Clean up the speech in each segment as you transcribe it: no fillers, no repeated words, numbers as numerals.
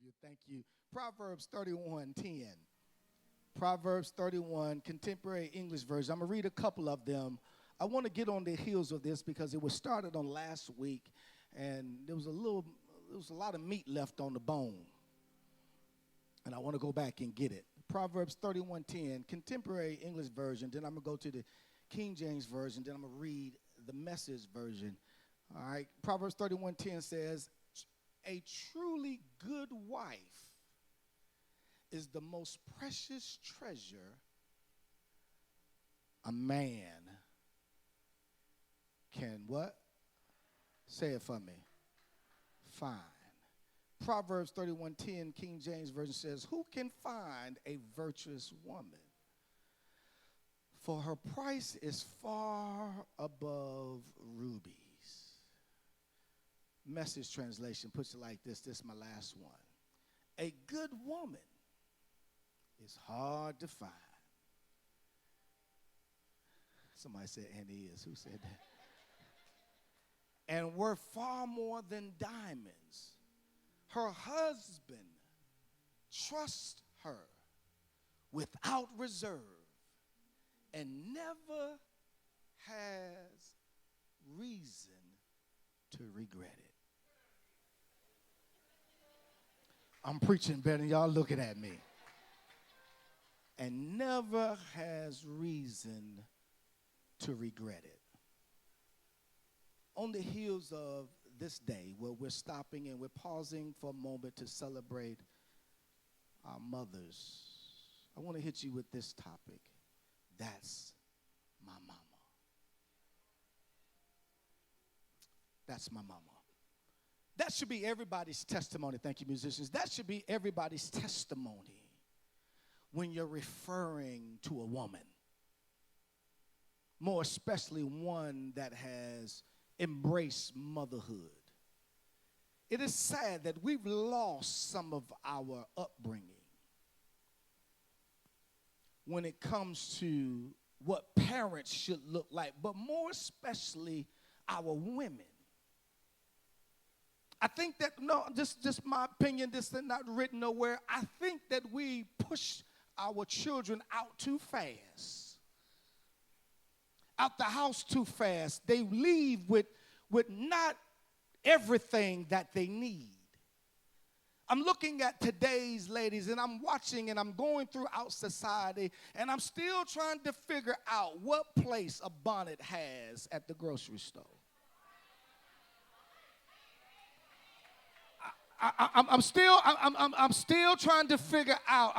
you. Thank you. Proverbs 31:10. Proverbs 31, contemporary English version. I'm going to read a couple of them. I want to get on the heels of this because it was started on last week, and there was a lot of meat left on the bone. And I want to go back and get it. Proverbs 31:10, contemporary English version. Then I'm going to go to the King James version. Then I'm going to read the Message version. All right. Proverbs 31:10 says, a truly good wife is the most precious treasure a man can what? Say it for me. Find. Proverbs 31:10, King James Version says, who can find a virtuous woman? For her price is far above rubies. Message translation puts it like this. This is my last one. A good woman is hard to find. Somebody said, and is. Who said that? And worth far more than diamonds. Her husband trusts her without reserve and never has reason to regret it. I'm preaching better than y'all looking at me. And never has reason to regret it. On the heels of this day where we're stopping and we're pausing for a moment to celebrate our mothers, I want to hit you with this topic. That's my mama. That's my mama. That should be everybody's testimony. Thank you, musicians. That should be everybody's testimony when you're referring to a woman. More especially one that has embraced motherhood. It is sad that we've lost some of our upbringing when it comes to what parents should look like, but more especially our women. I think that, no, just my opinion, this is not written nowhere. I think that we push our children out too fast, out the house too fast. They leave with not everything that they need. I'm looking at today's ladies, and I'm watching, and I'm going throughout society, and I'm still trying to figure out what place a bonnet has at the grocery store. I'm still trying to figure out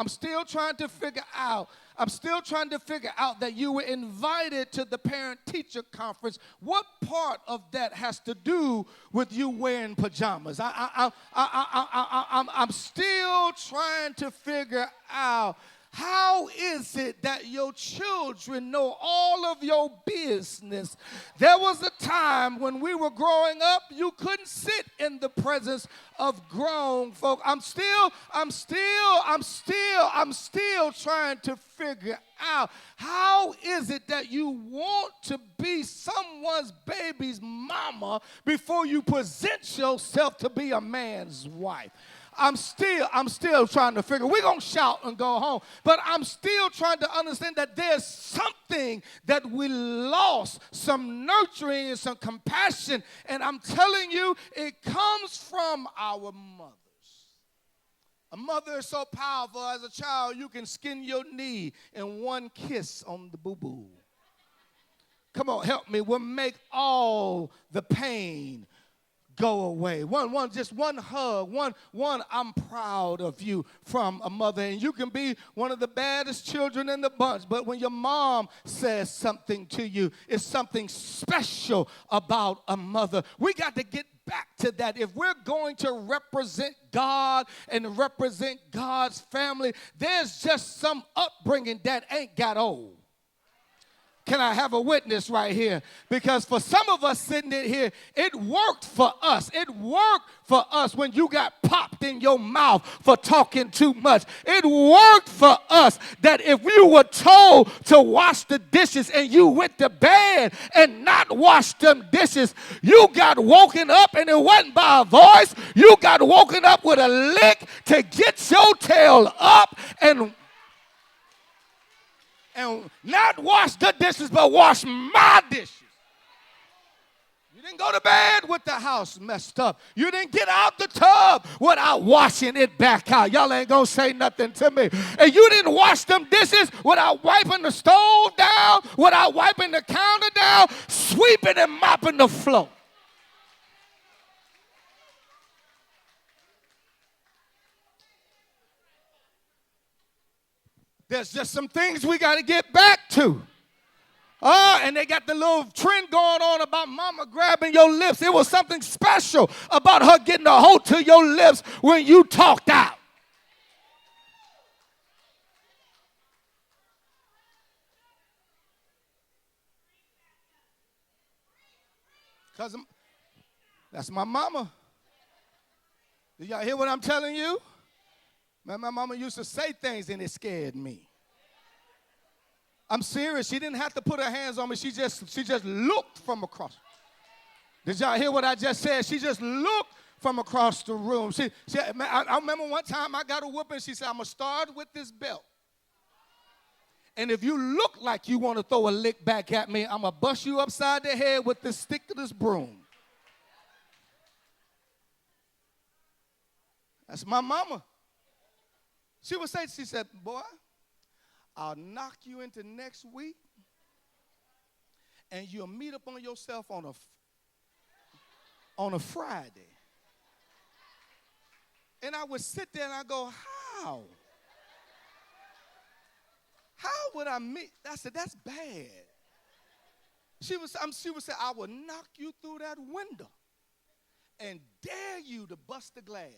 that you were invited to the parent-teacher conference. What part of that has to do with you wearing pajamas? I'm still trying to figure out, how is it that your children know all of your business? There was a time when we were growing up, you couldn't sit in the presence of grown folk. I'm still trying to figure out, how is it that you want to be someone's baby's mama before you present yourself to be a man's wife? I'm still trying to figure. We're going to shout and go home. But I'm still trying to understand that there's something that we lost, some nurturing and some compassion. And I'm telling you, it comes from our mothers. A mother is so powerful. As a child, you can skin your knee in one kiss on the boo-boo. Come on, help me. We'll make all the pain go away. Just one hug, one I'm proud of you from a mother. And you can be one of the baddest children in the bunch, but when your mom says something to you, it's something special about a mother. We got to get back to that. If we're going to represent God and represent God's family, there's just some upbringing that ain't got old. Can I have a witness right here? Because for some of us sitting in here, it worked for us. It worked for us when you got popped in your mouth for talking too much. It worked for us that if you were told to wash the dishes and you went to bed and not wash them dishes, you got woken up, and it wasn't by a voice. You got woken up with a lick to get your tail up and not wash the dishes, but wash my dishes. You didn't go to bed with the house messed up. You didn't get out the tub without washing it back out. Y'all ain't gonna say nothing to me. And you didn't wash them dishes without wiping the stove down, without wiping the counter down, sweeping and mopping the floor. There's just some things we got to get back to. And they got the little trend going on about mama grabbing your lips. It was something special about her getting a hold to your lips when you talked out. Because that's my mama. Did y'all hear what I'm telling you? Man, my mama used to say things and it scared me. I'm serious. She didn't have to put her hands on me. She just looked from across. Did y'all hear what I just said? She just looked from across the room. I remember one time I got a whooping. She said, I'm going to start with this belt. And if you look like you want to throw a lick back at me, I'm going to bust you upside the head with this stick to this broom. That's my mama. She would say, she said, boy, I'll knock you into next week, and you'll meet up on yourself on a Friday. And I would sit there and I go, how? How would I meet? I said, that's bad. She would say, I will knock you through that window and dare you to bust the glass.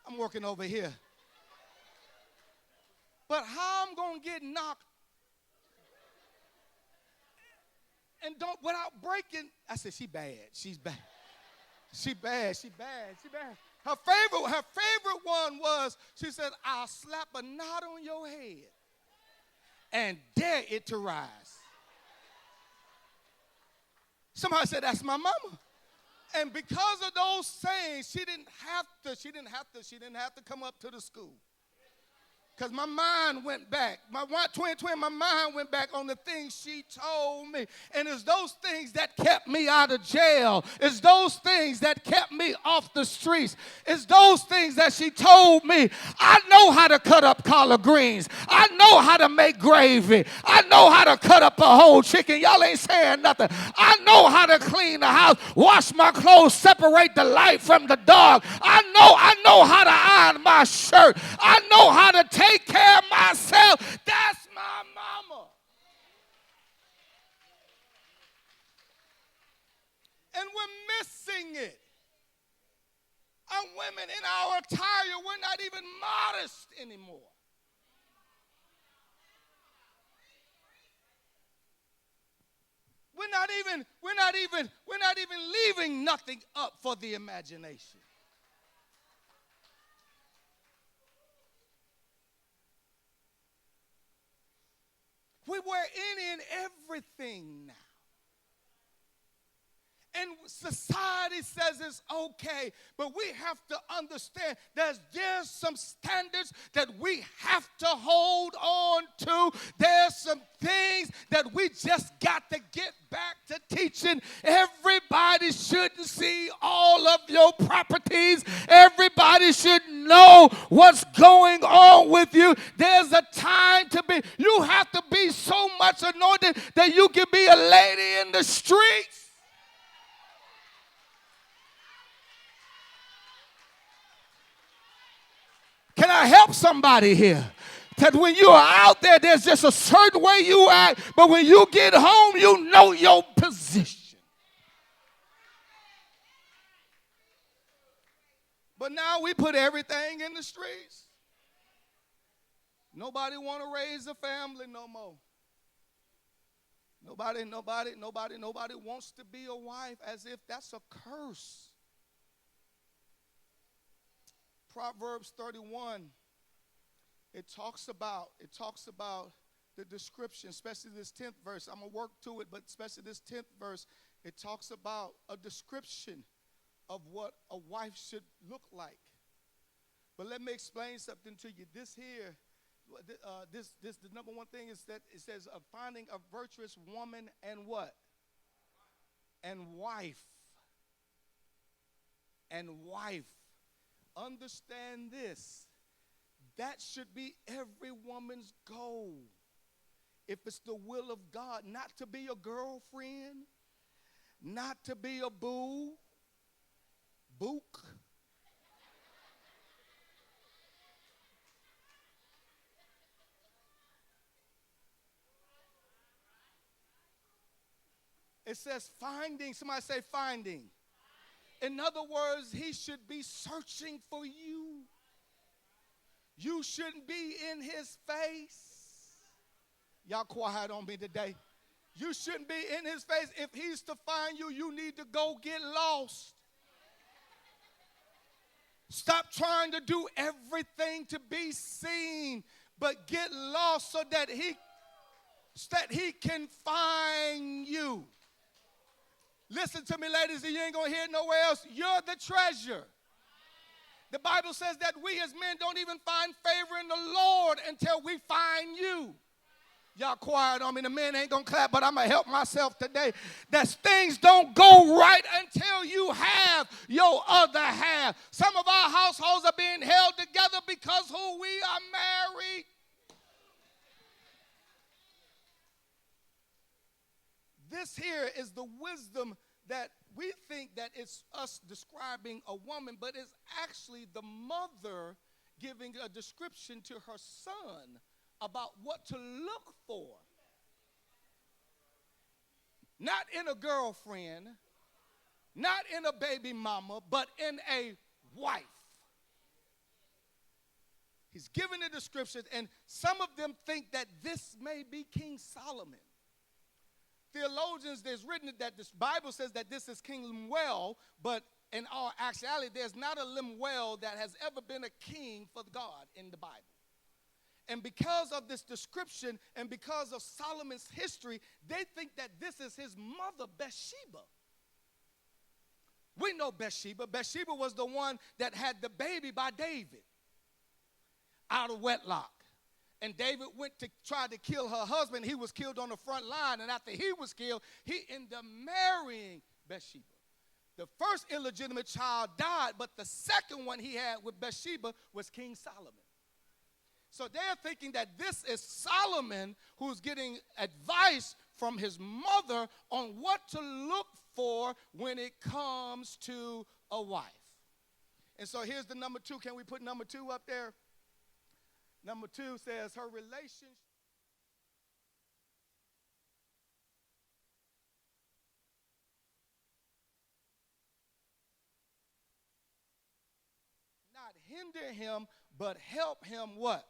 I'm working over here. But how I'm going to get knocked and don't without breaking? I said, she bad. She's bad. She bad. She bad. She bad. Her favorite one was, she said, I'll slap a knot on your head and dare it to rise. Somebody said, that's my mama. And because of those sayings, she didn't have to come up to the school. Because my mind went back. My mind went back on the things she told me. And it's those things that kept me out of jail. It's those things that kept me off the streets. It's those things that she told me. I know how to cut up collard greens. I know how to make gravy. I know how to cut up a whole chicken. Y'all ain't saying nothing. I know how to clean the house, wash my clothes, separate the light from the dark. I know how to iron my shirt. I know how to take care of myself. That's my mama. And we're missing it. Our women in our attire, we're not even modest anymore. We're not even leaving nothing up for the imagination. We wear any and everything now. And society says it's okay, but we have to understand there's some standards that we have to hold on to. There's some things that we just got to get back to teaching. Everybody should see all of your properties. Everybody should know what's going on with you. There's a time to be. You have to be so much anointed that you can be a lady in the streets. Can I help somebody here? That when you are out there, there's just a certain way you act, but when you get home, you know your position. But now we put everything in the streets. Nobody want to raise a family no more. Nobody wants to be a wife, as if that's a curse. Proverbs 31, it talks about the description, especially this 10th verse. I'm going to work to it, but especially this 10th verse, it talks about a description of what a wife should look like. But let me explain something to you. This here, the number one thing is that it says finding a virtuous woman and what? And wife. And wife. Understand this. That should be every woman's goal. If it's the will of God, not to be a girlfriend, not to be a book. It says finding. Somebody say finding. In other words, he should be searching for you. You shouldn't be in his face. Y'all quiet on me today. You shouldn't be in his face. If he's to find you, you need to go get lost. Stop trying to do everything to be seen, but get lost so that he can find you. Listen to me, ladies, and you ain't going to hear it nowhere else. You're the treasure. The Bible says that we as men don't even find favor in the Lord until we find you. Y'all quiet on me. The men ain't going to clap, but I'm going to help myself today. That things don't go right until you have your other half. Some of our households are being held together because who we are married. This here is the wisdom that we think that it's us describing a woman, but it's actually the mother giving a description to her son about what to look for. Not in a girlfriend, not in a baby mama, but in a wife. He's giving the descriptions, and some of them think that this may be King Solomon. Theologians, there's written that this Bible says that this is King Lemuel, but in all actuality, there's not a Lemuel that has ever been a king for God in the Bible. And because of this description and because of Solomon's history, they think that this is his mother, Bathsheba. We know Bathsheba. Bathsheba was the one that had the baby by David out of wedlock. And David went to try to kill her husband. He was killed on the front line. And after he was killed, he ended up marrying Bathsheba. The first illegitimate child died, but the second one he had with Bathsheba was King Solomon. So they're thinking that this is Solomon who's getting advice from his mother on what to look for when it comes to a wife. And so here's the number 2. Can we put number 2 up there? Number 2 says her relationship. Not hinder him, but help him what?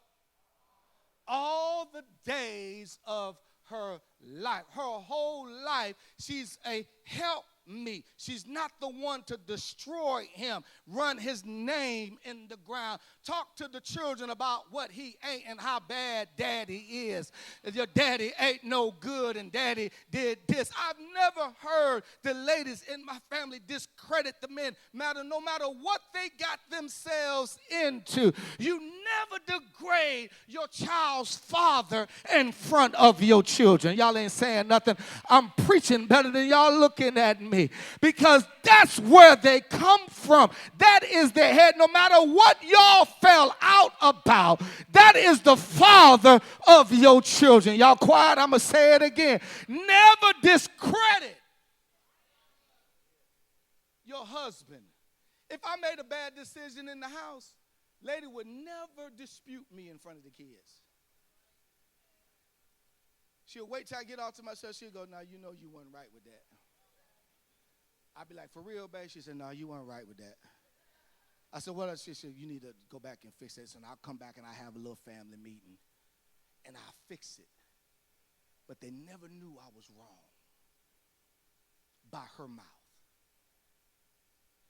All the days of her life. Her whole life, she's a help me. She's not the one to destroy him, run his name in the ground, talk to the children about what he ain't and how bad daddy is. Your daddy ain't no good and daddy did this. I've never heard the ladies in my family discredit the men, no matter what they got themselves into. You never degrade your child's father in front of your children. Y'all ain't saying nothing. I'm preaching better than y'all looking at me. Because that's where they come from. That is their head. No matter what y'all fell out about, that is the father of your children. Y'all quiet? I'm going to say it again. Never discredit your husband. If I made a bad decision in the house, lady would never dispute me in front of the kids. She'll wait till I get off to myself. She'll go, now you know you weren't right with that. I'd be like, for real, babe? She said, no, you weren't right with that. I said, what else? She said, you need to go back and fix this, and I'll come back and I have a little family meeting. and I'll fix it. But they never knew I was wrong by her mouth.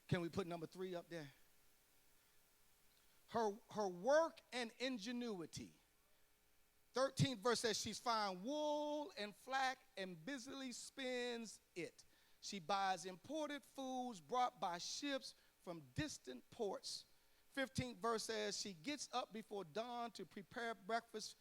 Can we put number 3 up there? Her work and ingenuity. 13th verse says she's found wool and flax and busily spins it. She buys imported foods brought by ships from distant ports. 15th verse says she gets up before dawn to prepare breakfast.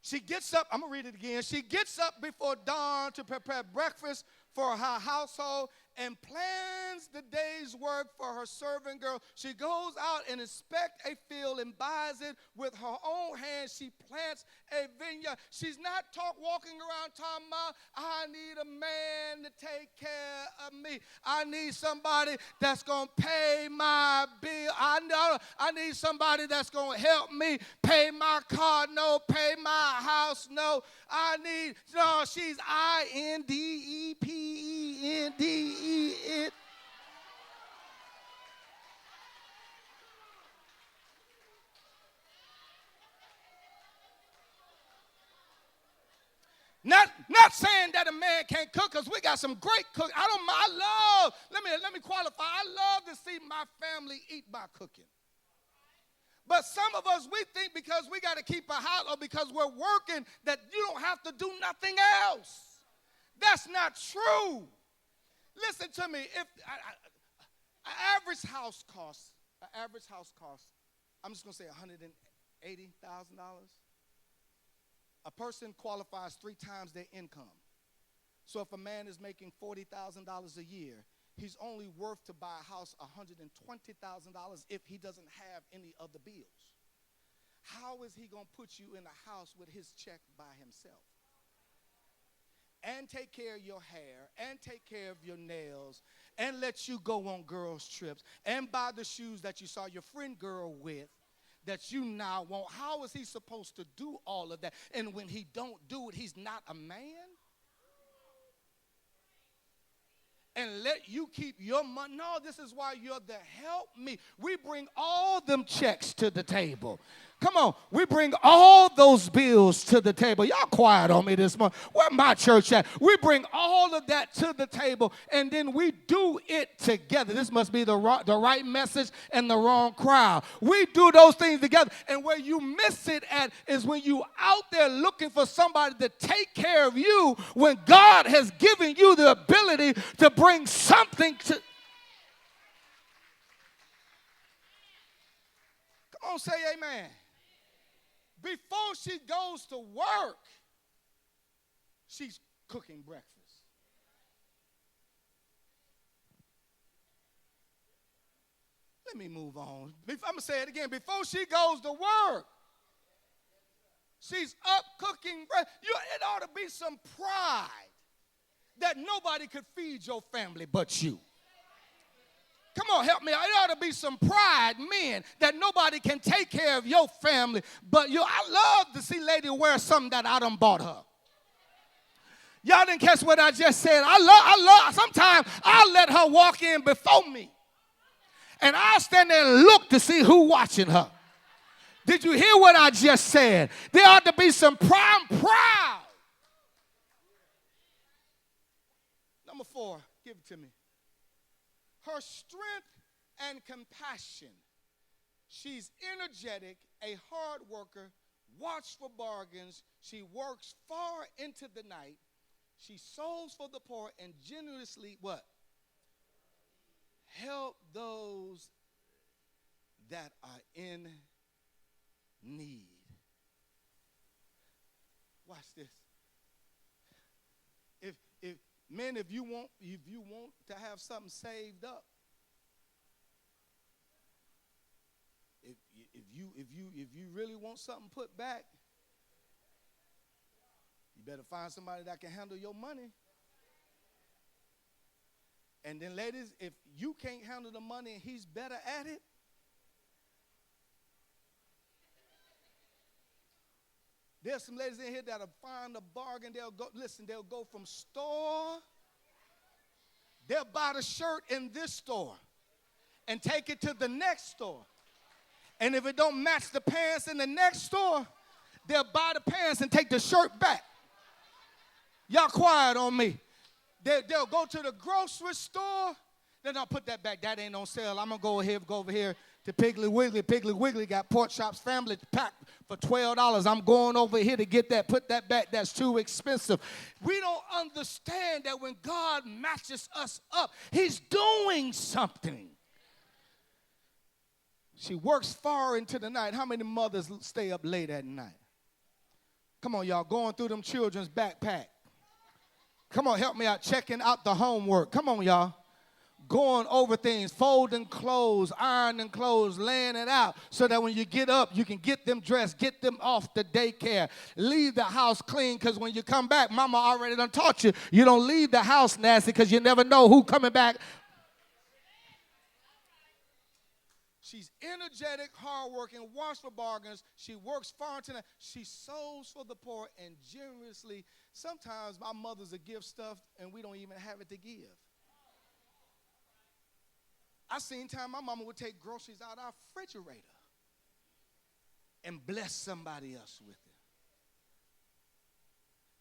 She gets up, I'm going to read it again. She gets up before dawn to prepare breakfast for her household and plans the day's work for her servant girl. She goes out and inspects a field and buys it with her own hands. She plants a vineyard. She's not walking around talking about, I need a man to take care of me. I need somebody that's going to pay my bill. I need somebody that's going to help me pay my car note, pay my house note. She's INDEPENDE. Not saying that a man can't cook, because we got some great cooks. Let me qualify. I love to see my family eat my cooking. But some of us, we think because we got to keep a house or because we're working that you don't have to do nothing else. That's not true. Listen to me. If an average house costs, I'm just going to say $180,000. A person qualifies 3 times their income. So if a man is making $40,000 a year, he's only worth to buy a house $120,000 if he doesn't have any of the bills. How is he going to put you in a house with his check by himself? And take care of your hair, and take care of your nails, and let you go on girls' trips, and buy the shoes that you saw your friend girl with that you now want? How is he supposed to do all of that? And when he don't do it, he's not a man? And let you keep your money. No, this is why you're the help me. We bring all them checks to the table. Come on, we bring all those bills to the table. Y'all quiet on me this morning. Where my church at? We bring all of that to the table, and then we do it together. This must be the right message and the wrong crowd. We do those things together, and where you miss it at is when you out there looking for somebody to take care of you when God has given you the ability to bring something to. Come on, say amen. Before she goes to work, she's cooking breakfast. Let me move on. I'm going to say it again. Before she goes to work, she's up cooking breakfast. It ought to be some pride that nobody could feed your family but you. Come on, help me. It ought to be some pride, men, that nobody can take care of your family but you. I love to see lady wear something that I done bought her. Y'all didn't catch what I just said. Sometimes I'll let her walk in before me. And I'll stand there and look to see who watching her. Did you hear what I just said? There ought to be some pride. I'm proud. Number 4, give it to me. Her strength and compassion. She's energetic, a hard worker, watch for bargains. She works far into the night. She sows for the poor and generously what? Help those that are in need. Watch this. Men, if you want to have something saved up, if you really want something put back, you better find somebody that can handle your money. And then ladies, if you can't handle the money and he's better at it, There's some ladies in here that'll find a bargain. They'll go from store. They'll buy the shirt in this store and take it to the next store. And if it don't match the pants in the next store, they'll buy the pants and take the shirt back. Y'all quiet on me. They'll go to the grocery store. Then I'll put that back. That ain't on sale. I'm going to go over here to Piggly Wiggly. Piggly Wiggly got Pork Chops Family Pack for $12. I'm going over here to get that. Put that back. That's too expensive. We don't understand that when God matches us up, he's doing something. She works far into the night. How many mothers stay up late at night? Come on, y'all. Going through them children's backpack. Come on, help me out. Checking out the homework. Come on, y'all. Going over things, folding clothes, ironing clothes, laying it out so that when you get up, you can get them dressed, get them off to daycare, leave the house clean, because when you come back, mama already done taught you. You don't leave the house nasty because you never know who coming back. She's energetic, hardworking, watch for bargains. She works far into that. She sows for the poor and generously. Sometimes my mothers will give stuff and we don't even have it to give. I seen time my mama would take groceries out of our refrigerator and bless somebody else with it.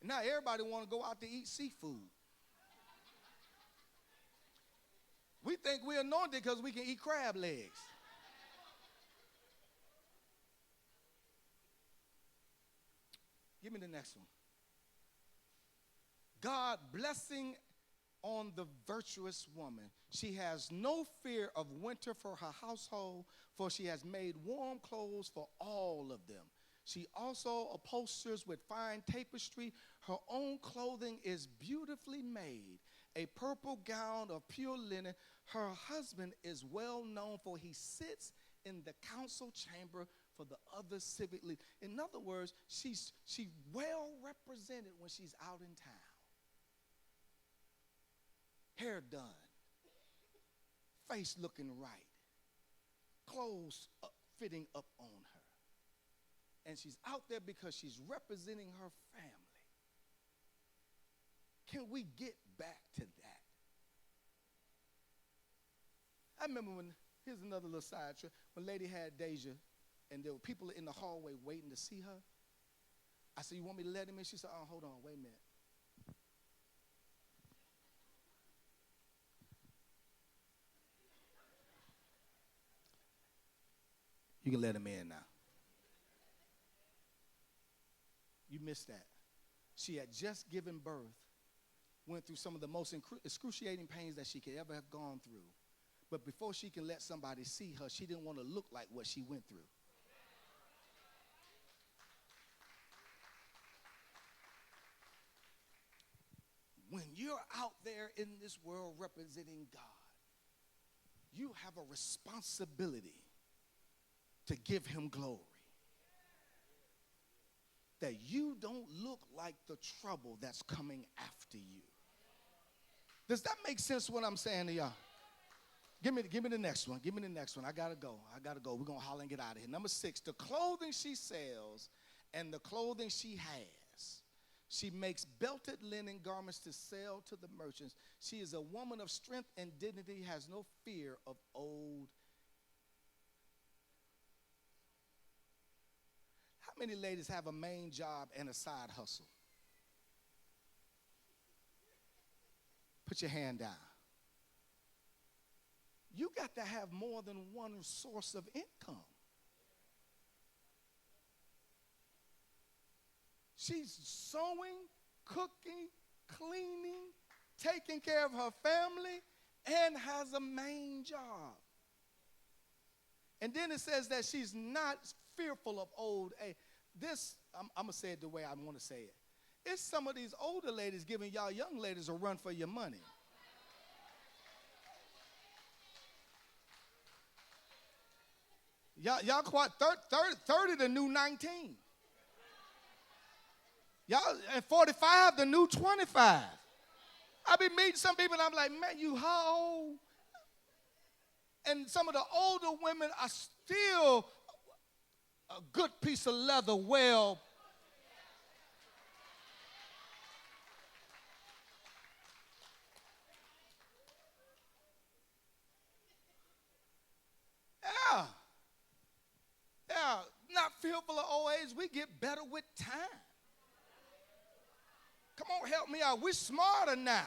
And now everybody want to go out to eat seafood. We think we're anointed because we can eat crab legs. Give me the next one. God blessing on the virtuous woman. She has no fear of winter for her household, for she has made warm clothes for all of them. She also upholsters with fine tapestry. Her own clothing is beautifully made, a purple gown of pure linen. Her husband is well known, for he sits in the council chamber for the other civic leaders. In other words, she's well represented when she's out in town. Hair done, face looking right, clothes fitting up on her. And she's out there because she's representing her family. Can we get back to that? I remember here's another little side trip, when Lady had Deja, and there were people in the hallway waiting to see her. I said, you want me to let him in? She said, oh, hold on, wait a minute. You can let him in now. You missed that. She had just given birth, went through some of the most excruciating pains that she could ever have gone through. But before she can let somebody see her, she didn't want to look like what she went through. When you're out there in this world representing God, you have a responsibility to give him glory. That you don't look like the trouble that's coming after you. Does that make sense what I'm saying to y'all? Give me the next one. Give me the next one. I gotta go. We're gonna holler and get out of here. Number 6, the clothing she sells and the clothing she has. She makes belted linen garments to sell to the merchants. She is a woman of strength and dignity, has no fear of old. How many ladies have a main job and a side hustle? Put your hand down. You got to have more than one source of income. She's sewing, cooking, cleaning, taking care of her family, and has a main job. And then it says that she's not fearful of old age. This, I'm going to say it the way I want to say it. It's some of these older ladies giving y'all young ladies a run for your money. Y'all quite 30 the new 19. Y'all, and 45 the new 25. I be meeting some people and I'm like, man, you how old? And some of the older women are still a good piece of leather, well. fearful of old age, we get better with time. Come on, help me out. We're smarter now.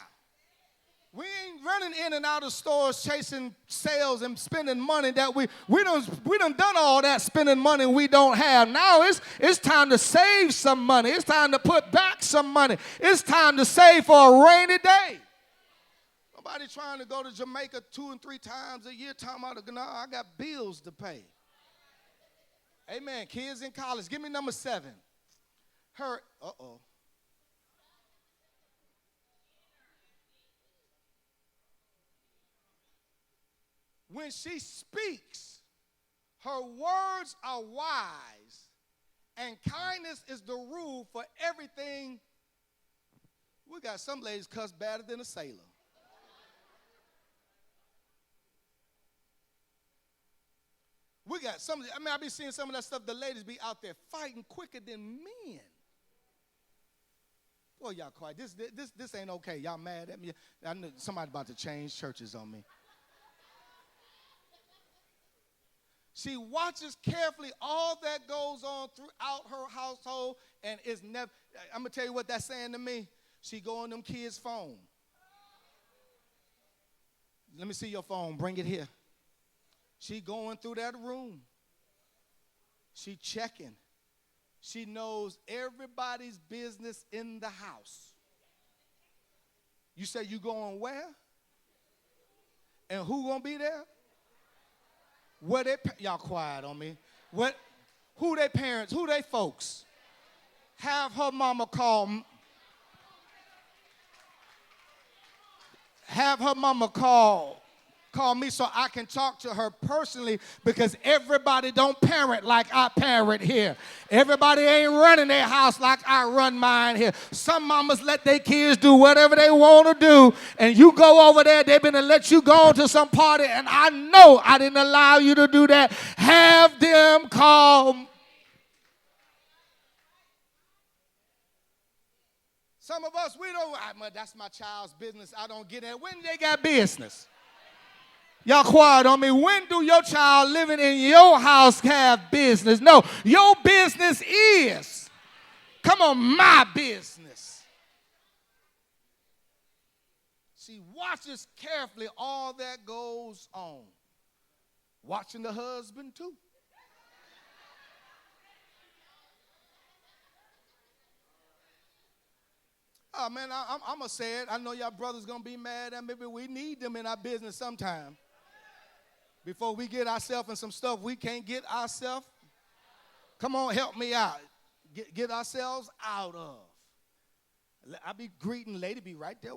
We ain't running in and out of stores chasing sales and spending money that we done all that spending money we don't have. Now it's time to save some money. It's time to put back some money. It's time to save for a rainy day. Nobody trying to go to Jamaica 2 and 3 times a year talking about, no, I got bills to pay. Amen. Kids in college. Give me number 7. When she speaks, her words are wise, and kindness is the rule for everything. We got some ladies cuss better than a sailor. We got some, I be seeing some of that stuff, the ladies be out there fighting quicker than men. Boy, y'all quiet. This ain't okay. Y'all mad at me? I know somebody about to change churches on me. She watches carefully all that goes on throughout her household and is never, I'm going to tell you what that's saying to me. She go on them kids' phone. Let me see your phone. Bring it here. She going through that room. She checking. She knows everybody's business in the house. You say you going where? And who going to be there? Where they, y'all quiet on me. Who they parents, who they folks? Have her mama call me so I can talk to her personally, because everybody don't parent like I parent here. Everybody ain't running their house like I run mine here. Some mamas let their kids do whatever they want to do, and you go over there, they've been to let you go to some party, and I know I didn't allow you to do that. Have them call. Some of us, we don't, that's my child's business. I don't get it. When they got business? Y'all quiet on me. When do your child living in your house have business? No, your business is, come on, my business. She watches carefully all that goes on. Watching the husband too. Oh, man, I'm going to say it. I know y'all brothers going to be mad at me, but we need them in our business sometime. Before we get ourselves in some stuff we can't get ourselves. Come on, help me out. Get ourselves out of. I be greeting, lady be right there.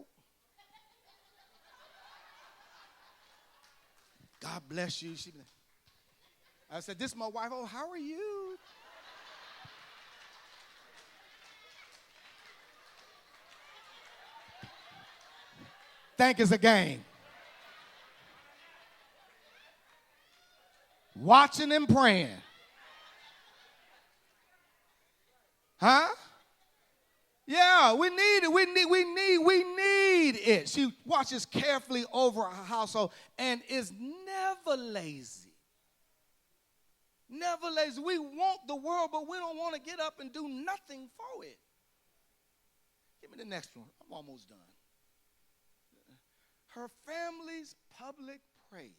God bless you. I said, this is my wife. Oh, how are you? Think it's a game. Watching and praying. Huh? Yeah, we need it. We need it. She watches carefully over her household and is never lazy. Never lazy. We want the world, but we don't want to get up and do nothing for it. Give me the next one. I'm almost done. Her family's public praise.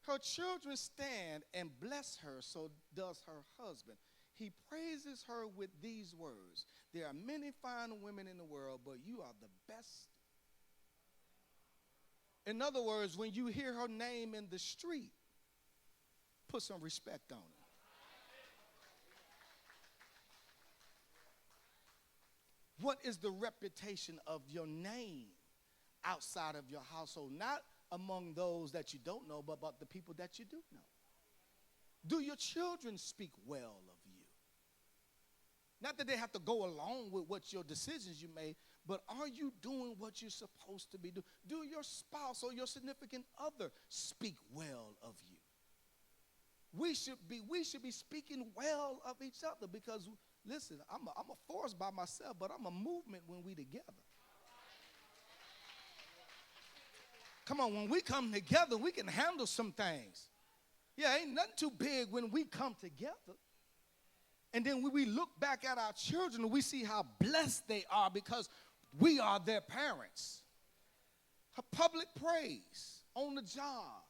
Her children stand and bless her, so does her husband. He praises her with these words. There are many fine women in the world, but you are the best. In other words, when you hear her name in the street, put some respect on it. What is the reputation of your name outside of your household? Not among those that you don't know, but about the people that you do know. Do your children speak well of you? Not that they have to go along with what your decisions you made, but are you doing what you're supposed to be doing? Do your spouse or your significant other speak well of you? We should be speaking well of each other, because, listen, I'm a force by myself, but I'm a movement when we together. Come on, when we come together, we can handle some things. Yeah, ain't nothing too big when we come together. And then when we look back at our children, we see how blessed they are because we are their parents. Her public praise on the job,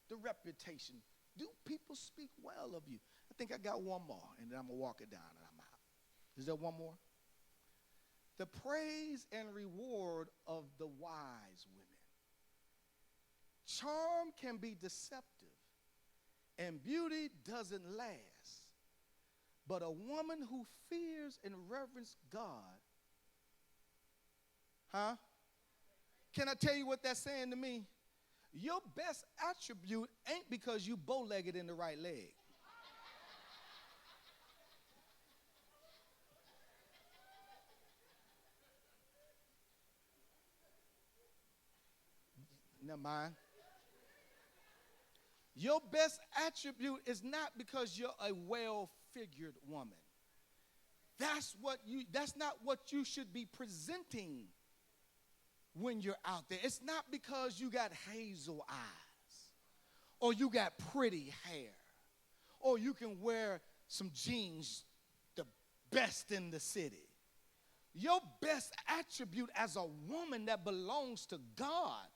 the reputation. Do people speak well of you? I think I got one more, and then I'm going to walk it down and I'm out. Is there one more? The praise and reward of the wise women. Charm can be deceptive, and beauty doesn't last. But a woman who fears and reverences God, Can I tell you what that's saying to me? Your best attribute ain't because you bow-legged in the right leg. Never mind. Your best attribute is not because you're a well-figured woman. That's not what you should be presenting when you're out there. It's not because you got hazel eyes or you got pretty hair or you can wear some jeans the best in the city. Your best attribute as a woman that belongs to God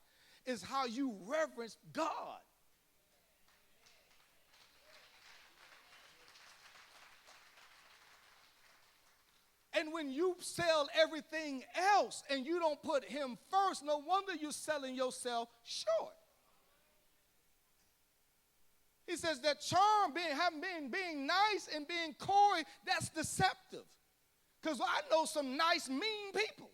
is how you reverence God. And when you sell everything else and you don't put him first, no wonder you're selling yourself short. He says that charm, being nice and being coy, that's deceptive. Because I know some nice, mean people.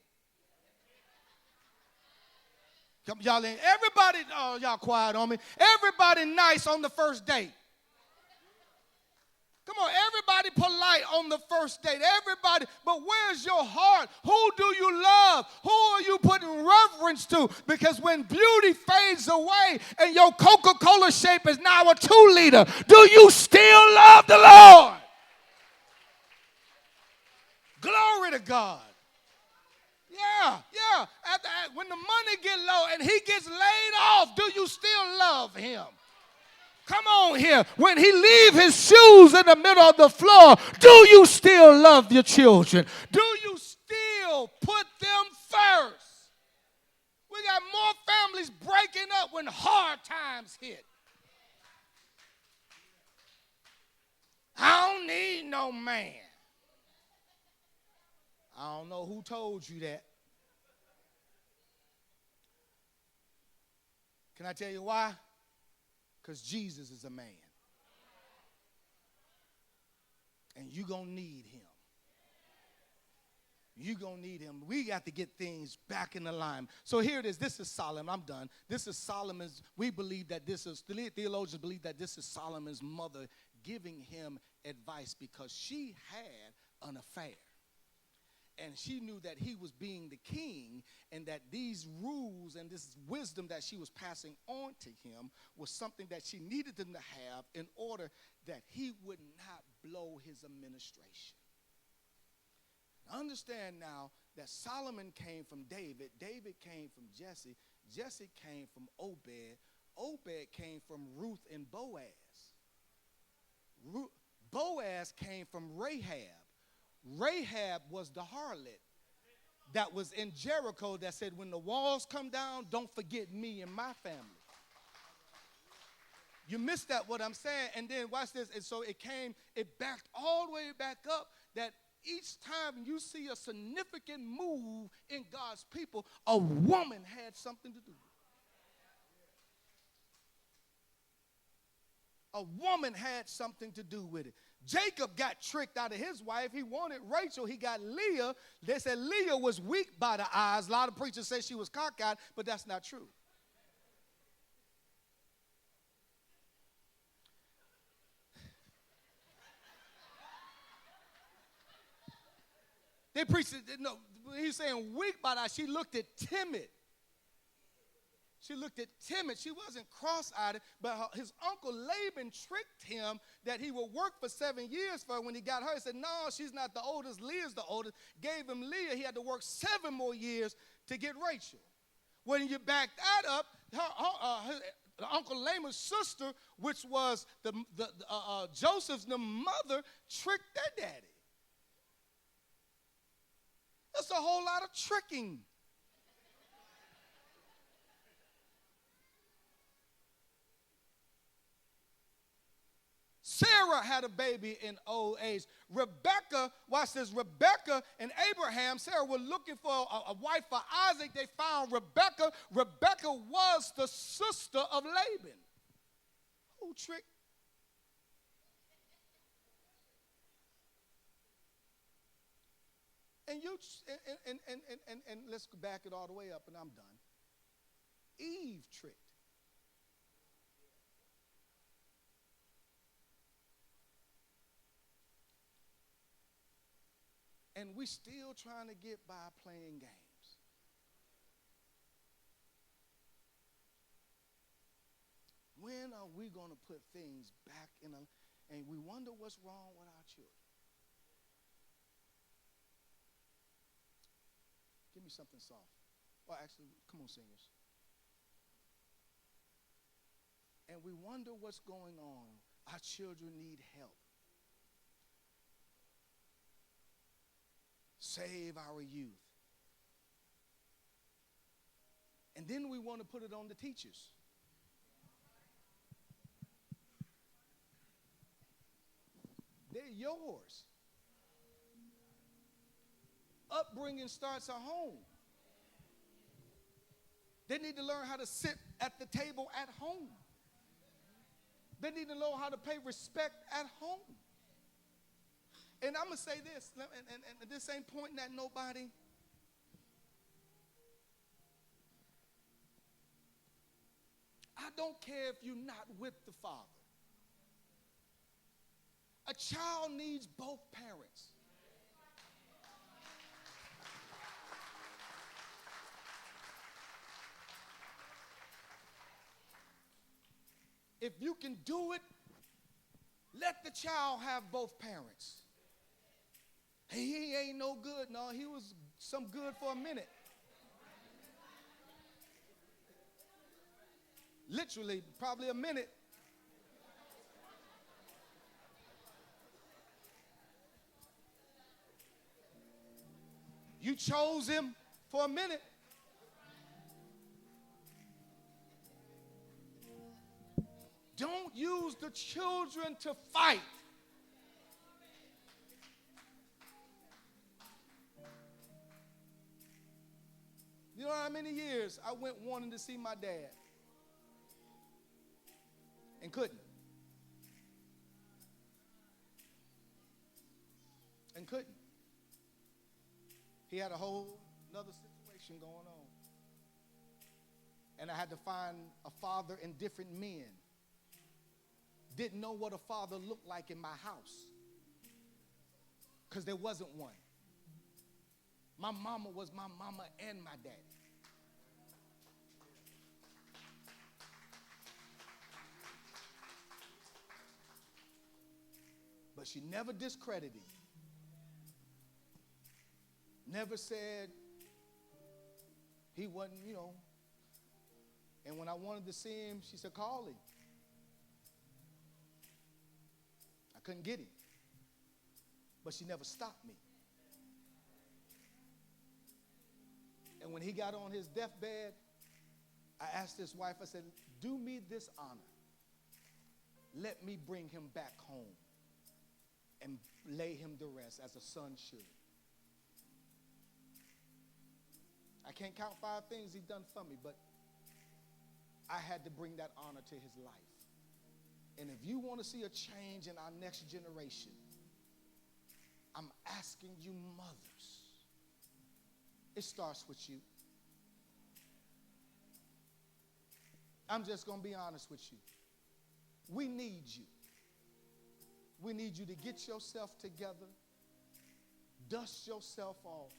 Y'all ain't, everybody, oh, y'all quiet on me. Everybody nice on the first date. Come on, everybody polite on the first date. Everybody, but where's your heart? Who do you love? Who are you putting reverence to? Because when beauty fades away and your Coca-Cola shape is now a 2-liter, do you still love the Lord? Glory to God. Yeah. When the money get low and he gets laid off, do you still love him? Come on here. When he leave his shoes in the middle of the floor, do you still love your children? Do you still put them first? We got more families breaking up when hard times hit. I don't need no man. I don't know who told you that. Can I tell you why? Because Jesus is a man. And you're going to need him. You're going to need him. We got to get things back in the line. So here it is. This is Solomon. I'm done. This is Solomon's. We believe that this is, the theologians believe that this is Solomon's mother giving him advice because she had an affair. And she knew that he was being the king and that these rules and this wisdom that she was passing on to him was something that she needed him to have in order that he would not blow his administration. Understand now that Solomon came from David. David came from Jesse. Jesse came from Obed. Obed came from Ruth and Boaz. Boaz came from Rahab. Rahab was the harlot that was in Jericho that said, when the walls come down, don't forget me and my family. You missed that, what I'm saying. And then watch this. And so it backed all the way back up that each time you see a significant move in God's people, a woman had something to do with it. A woman had something to do with it. Jacob got tricked out of his wife. He wanted Rachel. He got Leah. They said Leah was weak by the eyes. A lot of preachers say she was cockeyed, but that's not true. They preached, no, he's saying weak by the eyes. She looked at timid. She looked at timid. She wasn't cross-eyed, but his uncle Laban tricked him that he would work for 7 years for her. When he got her, he said, no, she's not the oldest. Leah's the oldest. Gave him Leah. He had to work 7 more years to get Rachel. When you back that up, Uncle Laman's sister, which was Joseph's the mother, tricked their daddy. That's a whole lot of tricking. Sarah had a baby in old age. Rebecca, watch this, Rebecca and Abraham, Sarah were looking for a wife for Isaac. They found Rebecca. Rebecca was the sister of Laban. Who tricked? And let's back it all the way up and I'm done. Eve tricked. And we still trying to get by playing games. When are we going to put things back in and we wonder what's wrong with our children? Give me something soft. Well, actually, come on, singers. And we wonder what's going on. Our children need help. Save our youth. And then we want to put it on the teachers. They're yours. Upbringing starts at home. They need to learn how to sit at the table at home. They need to know how to pay respect at home. And I'm going to say this, and this ain't pointing at nobody. I don't care if you're not with the father. A child needs both parents. If you can do it, let the child have both parents. Hey, he ain't no good. No, he was some good for a minute. Literally, probably a minute. You chose him for a minute. Don't use the children to fight. You know how many years I went wanting to see my dad and couldn't. And couldn't. He had a whole another situation going on. And I had to find a father in different men. Didn't know what a father looked like in my house because there wasn't one. My mama was my mama and my daddy. But she never discredited. Never said he wasn't, And when I wanted to see him, she said, call him. I couldn't get him. But she never stopped me. And when he got on his deathbed, I asked his wife, I said, do me this honor. Let me bring him back home and lay him to rest as a son should. I can't count 5 things he's done for me, but I had to bring that honor to his life. And if you want to see a change in our next generation, I'm asking you mothers, it starts with you. I'm just going to be honest with you. We need you. We need you to get yourself together, dust yourself off,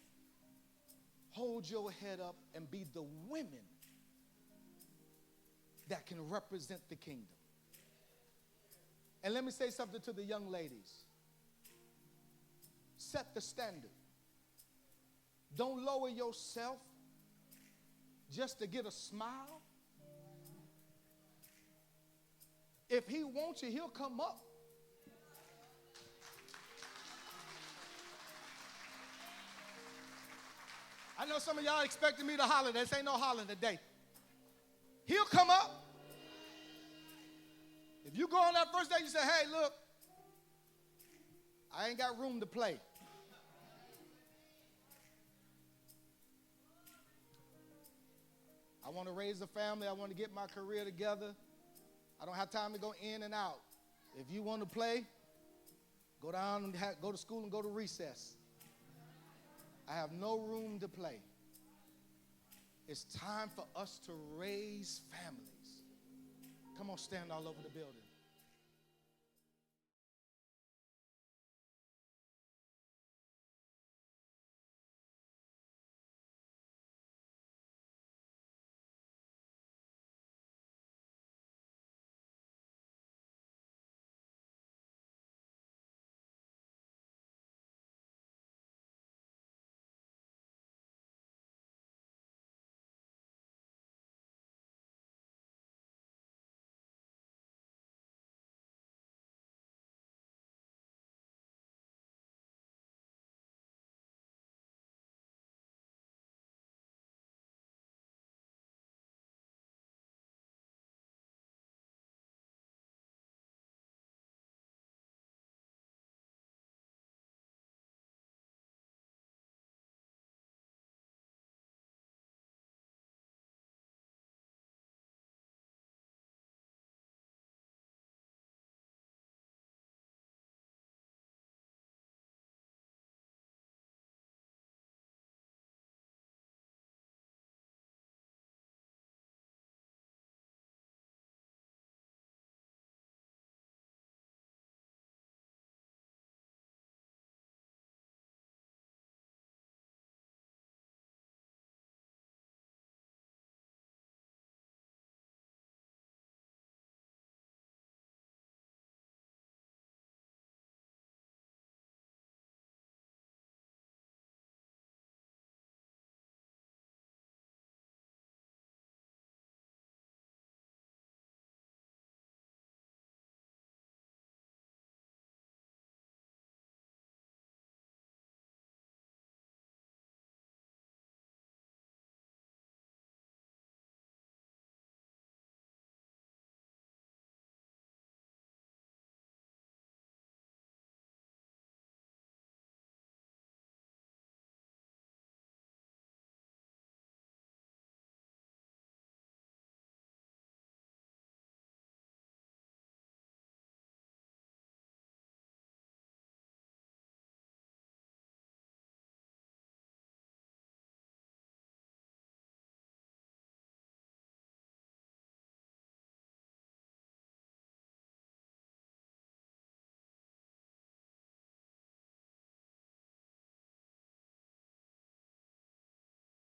hold your head up, and be the women that can represent the kingdom. And let me say something to the young ladies. Set the standard. Don't lower yourself. just to get a smile? If he wants you, he'll come up. I know some of y'all expecting me to holler. This ain't no hollering today. He'll come up. If you go on that first day, you say, hey, look, I ain't got room to play. I want to raise a family. I want to get my career together. I don't have time to go in and out. If you want to play, go down and go to school and go to recess. I have no room to play. It's time for us to raise families. Come on, stand all over the building.